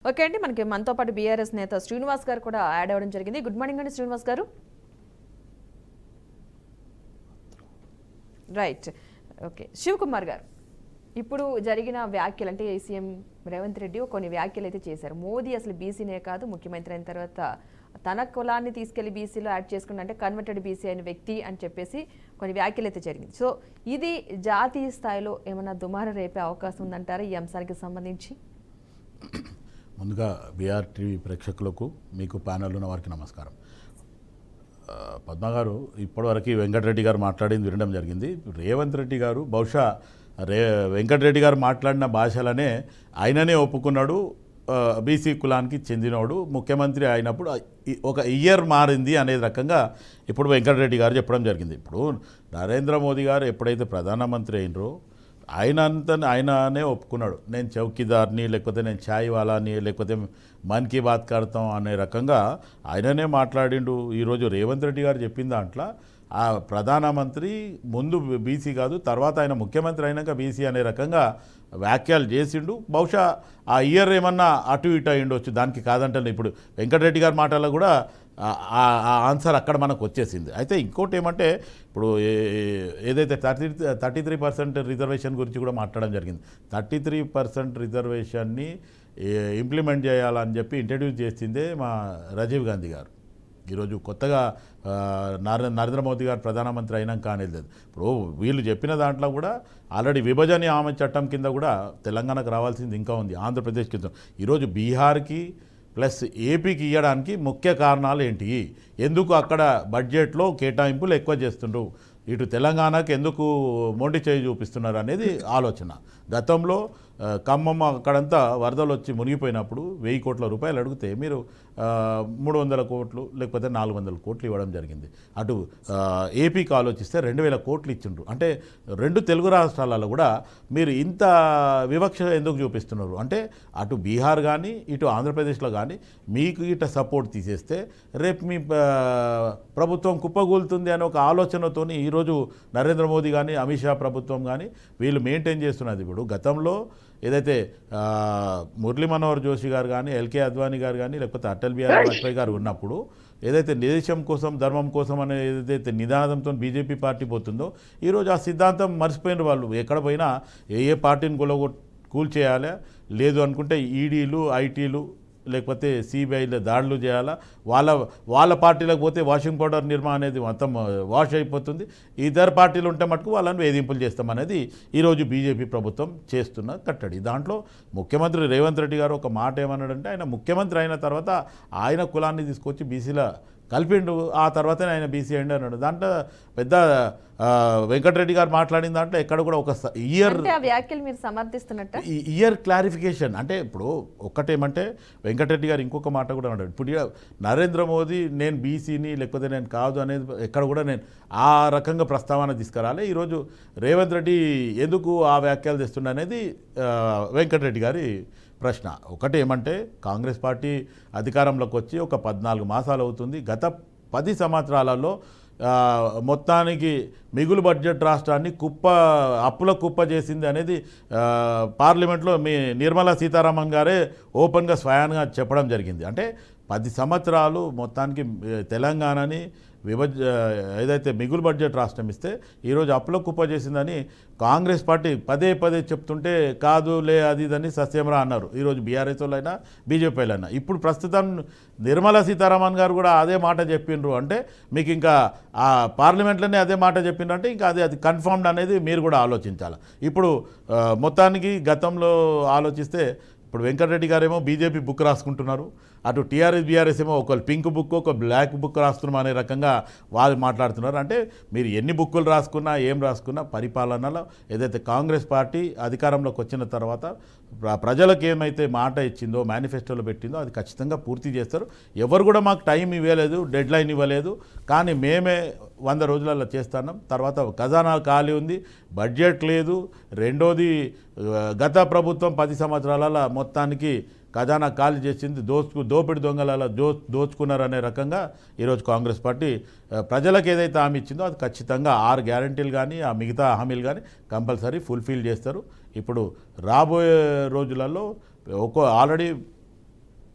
Okay అండి. మనతో పాటు బీఆర్ఎస్ నేత శ్రీనివాస్ గారు కూడా యాడ్ అవ్వడం జరిగింది. గుడ్ మార్నింగ్ అండి శ్రీనివాస్ గారు. రైట్. ఓకే. శివకుమార్ గారు, ఇప్పుడు జరిగిన వ్యాఖ్యలు అంటే సీఎం రేవంత్ రెడ్డి కొన్ని వ్యాఖ్యలు అయితే చేశారు. మోదీ అసలు బీసీనే కాదు, ముఖ్యమంత్రి అయిన తర్వాత తన కులాన్ని తీసుకెళ్లి బీసీలో యాడ్ చేసుకున్న అంటే కన్వర్టెడ్ బీసీ అయిన వ్యక్తి అని చెప్పేసి కొన్ని వ్యాఖ్యలు అయితే జరిగింది. సో ఇది జాతీయ స్థాయిలో ఏమైనా దుమారం రేపే అవకాశం ఉందంటారా ఈ అంశానికి సంబంధించి? ముందుగా బీఆర్ టీవీ ప్రేక్షకులకు, మీకు ప్యానెల్ ఉన్న వారికి నమస్కారం. పద్మ గారు, ఇప్పటివరకు వెంకటరెడ్డి గారు మాట్లాడింది వినడం జరిగింది. రేవంత్ రెడ్డి గారు బహుశా వెంకటరెడ్డి గారు మాట్లాడిన భాషలనే ఆయననే ఒప్పుకున్నాడు. బీసీ కులానికి చెందినోడు ముఖ్యమంత్రి అయినప్పుడు ఒక ఇయర్ మారింది అనే రకంగా ఇప్పుడు వెంకటరెడ్డి గారు చెప్పడం జరిగింది. ఇప్పుడు నరేంద్ర మోదీ గారు ఎప్పుడైతే ప్రధానమంత్రి అయినరో ఆయననే ఒప్పుకున్నాడు, నేను చౌకీదార్ని, లేకపోతే నేను ఛాయ్ వాలాని, లేకపోతే మన్ కీ బాత్ కడతాం అనే రకంగా ఆయననే మాట్లాడిండు. ఈరోజు రేవంత్ రెడ్డి గారు చెప్పిన దాంట్లో ఆ ప్రధానమంత్రి ముందు బీసీ కాదు, తర్వాత ఆయన ముఖ్యమంత్రి అయినాక బీసీ అనే రకంగా వ్యాఖ్యలు చేసిండు. బహుశా ఆ ఇయర్ ఏమన్నా అటు ఇటు అయ్యిండొచ్చు, దానికి కాదంటే ఇప్పుడు వెంకటరెడ్డి గారి మాటల్లో కూడా ఆ ఆన్సర్ అక్కడ మనకు వచ్చేసింది. అయితే ఇంకోటి ఏమంటే, ఇప్పుడు ఏదైతే 33% రిజర్వేషన్ గురించి కూడా మాట్లాడడం జరిగింది. 33% రిజర్వేషన్ని ఇంప్లిమెంట్ చేయాలని చెప్పి ఇంట్రడ్యూస్ చేసిందే మా రాజీవ్ గాంధీ గారు. ఈరోజు కొత్తగా నరేంద్ర మోదీ గారు ప్రధానమంత్రి అయినాక అనేది. ఇప్పుడు వీళ్ళు చెప్పిన దాంట్లో కూడా ఆల్రెడీ విభజన హామీ చట్టం కింద కూడా తెలంగాణకు రావాల్సింది ఇంకా ఉంది, ఆంధ్రప్రదేశ్ కింద. ఈరోజు బీహార్కి ప్లస్ ఏపీకి ఇవ్వడానికి ముఖ్య కారణాలు ఏంటి? ఎందుకు అక్కడ బడ్జెట్లో కేటాయింపులు ఎక్కువ చేస్తుండ్రు, ఇటు తెలంగాణకు ఎందుకు మొండి చేయి చూపిస్తున్నారు అనేది ఆలోచన. గతంలో ఖమ్మం అక్కడంతా వరదలు వచ్చి మునిగిపోయినప్పుడు 1000 కోట్ల రూపాయలు అడిగితే మీరు 300 కోట్లు లేకపోతే 400 కోట్లు ఇవ్వడం జరిగింది. అటు ఏపీకి ఆలోచిస్తే 2000 కోట్లు ఇచ్చిండ్రు. అంటే రెండు తెలుగు రాష్ట్రాలలో కూడా మీరు ఇంత వివక్ష ఎందుకు చూపిస్తున్నారు అంటే, అటు బీహార్ కానీ ఇటు ఆంధ్రప్రదేశ్లో కానీ మీకు ఇట సపోర్ట్ తీసేస్తే రేపు మీ ప్రభుత్వం కుప్పగూలుతుంది అనే ఒక ఆలోచనతో ఈరోజు నరేంద్ర మోదీ కానీ అమిత్ షా ప్రభుత్వం కానీ వీళ్ళు మెయింటైన్ చేస్తున్నది. ఇప్పుడు గతంలో ఏదైతే మురళీ మనోహర్ జోషి గారు కానీ, ఎల్కే అద్వానీ గారు కానీ, లేకపోతే అటల్ బిహారీ వాజ్పేయి గారు ఉన్నప్పుడు ఏదైతే దేశం కోసం ధర్మం కోసం అనే ఏదైతే నినాదంతో బీజేపీ పార్టీ పోతుందో, ఈరోజు ఆ సిద్ధాంతం మర్చిపోయిన వాళ్ళు. ఎక్కడ పోయినా ఏ పార్టీని కూల్చేయాలా, లేదు అనుకుంటే ఈడీలు, ఐటీలు లేకపోతే సిబిఐలో దాడులు చేయాలా, వాళ్ళ పార్టీలకు పోతే వాషింగ్ పౌడర్ నిర్మా అనేది మొత్తం వాష్ అయిపోతుంది, ఇతర పార్టీలు ఉంటే మటుకు వాళ్ళని వేధింపులు చేస్తామనేది ఈరోజు బీజేపీ ప్రభుత్వం చేస్తున్న కట్టడి. దాంట్లో ముఖ్యమంత్రి రేవంత్ రెడ్డి గారు ఒక మాట ఏమన్నాడంటే, ఆయన ముఖ్యమంత్రి అయిన తర్వాత ఆయన కులాన్ని తీసుకొచ్చి బీసీల కలిపిండు, ఆ తర్వాతనే ఆయన బీసీ అయ్యిండు అన్నాడు. దాంట్లో పెద్ద వెంకటరెడ్డి గారు మాట్లాడిన దాంట్లో ఎక్కడ కూడా ఒక వ్యాఖ్యలు మీరు సమర్థిస్తున్నట్టు ఇయర్ క్లారిఫికేషన్ అంటే, ఇప్పుడు ఒక్కటేమంటే వెంకటరెడ్డి గారు ఇంకొక మాట కూడా అన్నాడు. ఇప్పుడు నరేంద్ర మోదీ నేను బీసీని లేకపోతే నేను కాదు అనేది ఎక్కడ కూడా నేను ఆ రకంగా ప్రస్తావన తీసుకురాలే. ఈరోజు రేవంత్ రెడ్డి ఎందుకు ఆ వ్యాఖ్యలు తెస్తుండ అనేది వెంకటరెడ్డి గారి ప్రశ్న. ఒకటి ఏమంటే, కాంగ్రెస్ పార్టీ అధికారంలోకి వచ్చి ఒక 14 మాసాలు అవుతుంది. గత 10 సంవత్సరాలలో మొత్తానికి మిగులు బడ్జెట్ రాష్ట్రాన్ని అప్పుల కుప్ప చేసింది అనేది పార్లమెంట్లో మీ నిర్మలా సీతారామన్ గారే ఓపెన్గా స్వయంగా చెప్పడం జరిగింది. అంటే 10 సంవత్సరాలు మొత్తానికి తెలంగాణని ఏదైతే మిగులు బడ్జెట్ రాష్ట్రం ఇస్తే ఈరోజు అప్పుల కుప్ప చేసిందని కాంగ్రెస్ పార్టీ పదే పదే చెప్తుంటే, కాదులే అది ఇదని సస్యమరా అన్నారు. ఈరోజు బీఆర్ఎస్ వాళ్ళైనా బీజేపీలైనా. ఇప్పుడు ప్రస్తుతం నిర్మలా సీతారామన్ గారు కూడా అదే మాట చెప్పిండ్రు. అంటే మీకు ఇంకా ఆ పార్లమెంట్లోనే అదే మాట చెప్పిండ్రు అంటే ఇంకా అది కన్ఫర్మ్డ్ అనేది మీరు కూడా ఆలోచించాలి. ఇప్పుడు మొత్తానికి గతంలో ఆలోచిస్తే ఇప్పుడు వెంకటరెడ్డి గారేమో బీజేపీ బుక్ రాసుకుంటున్నారు, అటు టీఆర్ఎస్ బీఆర్ఎస్ ఏమో ఒక పింక్ బుక్ ఒక బ్లాక్ బుక్ రాస్తున్నాం అనే రకంగా వాళ్ళు మాట్లాడుతున్నారు. అంటే మీరు ఎన్ని బుక్కులు రాసుకున్నా ఏం రాసుకున్నా పరిపాలనలో ఏదైతే కాంగ్రెస్ పార్టీ అధికారంలోకి వచ్చిన తర్వాత ప్రజలకు ఏమైతే మాట ఇచ్చిందో, మేనిఫెస్టోలో పెట్టిందో అది ఖచ్చితంగా పూర్తి చేస్తారు. ఎవరు కూడా మాకు టైం ఇవ్వలేదు, డెడ్ లైన్ ఇవ్వలేదు, కానీ మేమే 100 రోజులలో చేస్తున్నాం. తర్వాత ఖజానా ఖాళీ ఉంది, బడ్జెట్ లేదు. రెండోది గత ప్రభుత్వం 10 సంవత్సరాల మొత్తానికి ఖజానా ఖాళీ చేసింది, దోపిడి దొంగల దోచుకున్నారనే రకంగా ఈరోజు కాంగ్రెస్ పార్టీ ప్రజలకు ఏదైతే హామీ ఇచ్చిందో అది ఖచ్చితంగా 6 గ్యారంటీలు కానీ ఆ మిగతా హామీలు కానీ కంపల్సరీ ఫుల్ఫిల్ చేస్తారు. ఇప్పుడు రాబోయే రోజులలో ఆల్రెడీ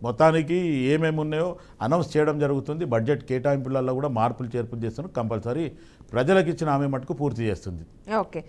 మొత్తానికి ఏమేమి ఉన్నాయో అనౌన్స్ చేయడం జరుగుతుంది. బడ్జెట్ కేటాయింపులలో కూడా మార్పులు చేర్పులు చేస్తున్నారు. కంపల్సరీ ప్రజలకు ఇచ్చిన హామీ మటుకు పూర్తి చేస్తుంది. ఓకే.